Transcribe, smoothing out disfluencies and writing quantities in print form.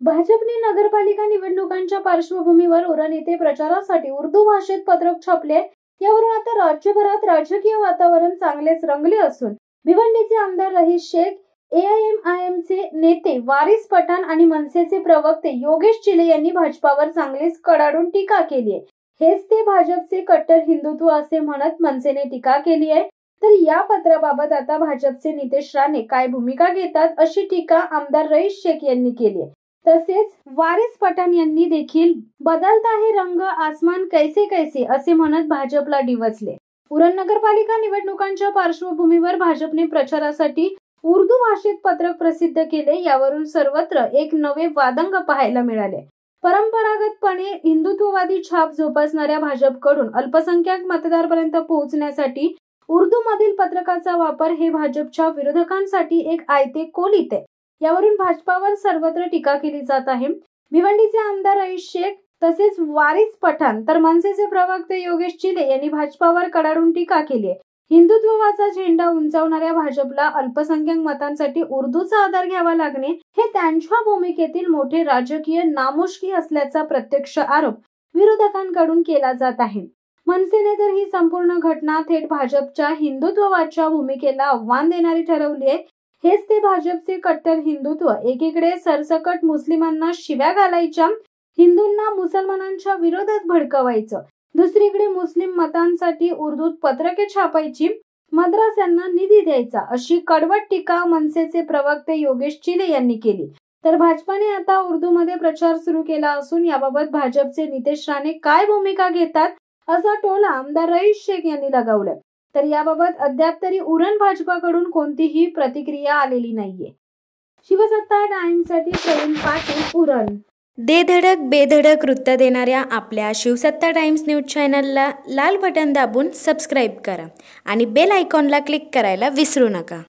भाजपने नगरपालिका निवडणुकांच्या पार्श्वभूमीवर उरण येथे प्रचारासाठी उर्दू भाषेत पत्रक छापले। यावरून आता राज्यभरात राजकीय वातावरण चांगलेच रंगले असून भिवंडीचे आमदार रईस शेख, AIMIMचे नेते वारिस पठाण आणि मनसेचे प्रवक्ते योगेश चिले यांनी भाजपावर चांगलीच कडाडून टीका केली आहे। हेच ते भाजपचे कट्टर हिंदुत्व असे म्हणत मनसेने टीका केली आहे। तर या पत्राबाबत आता भाजपचे नितेश राणे काय भूमिका घेतात अशी टीका आमदार रईस शेख यांनी केली आहे। तसेच वारिस पठाण यांनी देखील बदलता है रंग आसमान कैसे कैसे असे म्हणत भाजपला डिवचले। उरण नगरपालिका निवडणुकांच्या पार्श्वभूमीवर भाजपने प्रचारासाठी उर्दू भाषेत पत्रक प्रसिद्ध केले। यावरून सर्वत्र एक नवे वादंग पाहायला मिळाले। परंपरागतपणे हिंदुत्ववादी छाप जोपासणाऱ्या भाजपकडून अल्पसंख्याक मतदारांपर्यंत पोहोचण्यासाठी उर्दू मधील पत्रकाचा वापर हे भाजपच्या विरोधकांसाठी एक आयते कोलीत आहे। यावरून भाजपावर सर्वत्र टीका केली जात आहे। भिवंडीचे आमदार रईस शेख तसेच वारिस पठाण तर मनसेचे प्रवक्ते योगेश चिले यांनी भाजपावर कडाडून टीका केली आहे। हिंदुत्वाचा झेंडा उंचावणाऱ्या भाजपला अल्पसंख्याक मतांसाठी उर्दूचा आधार घ्यावा लागणे हे त्यांच्या भूमिकेतील मोठे राजकीय नामुष्की असल्याचा प्रत्यक्ष आरोप विरोधकांकडून केला जात आहे। मनसेने तर ही संपूर्ण घटना थेट भाजपच्या हिंदुत्ववाच्या भूमिकेला आव्हान देणारी ठरवली आहे। हेच ते भाजपचे कट्टर हिंदुत्व। एकीकडे सरसकट मुस्लिमांना शिव्या घालायच्या, हिंदूंना मुसलमानांच्या विरोधात भडकवायचं, दुसरीकडे मुस्लिम मतांसाठी उर्दूत पत्रके छापायची, मद्रासांना निधी द्यायचा अशी कडवट टीका मनसेचे प्रवक्ते योगेश चिले यांनी केली। तर भाजपाने आता उर्दूमध्ये प्रचार सुरू केला असून याबाबत भाजपचे नितेश राणे काय भूमिका घेतात असा टोला आमदार रईस शेख यांनी लगावलाय। तर याबाबत अद्याप तरी उरण भाजपाकडून कोणतीही प्रतिक्रिया आलेली नाहीये। शिवसत्ता टाइम्ससाठी प्रवीण पाटील, उरण। दे धडक बेधडक वृत्त देणाऱ्या आपल्या शिवसत्ता टाइम्स न्यूज चॅनलला लाल बटन दाबून सबस्क्राईब करा आणि बेल आयकॉनला क्लिक करायला विसरू नका।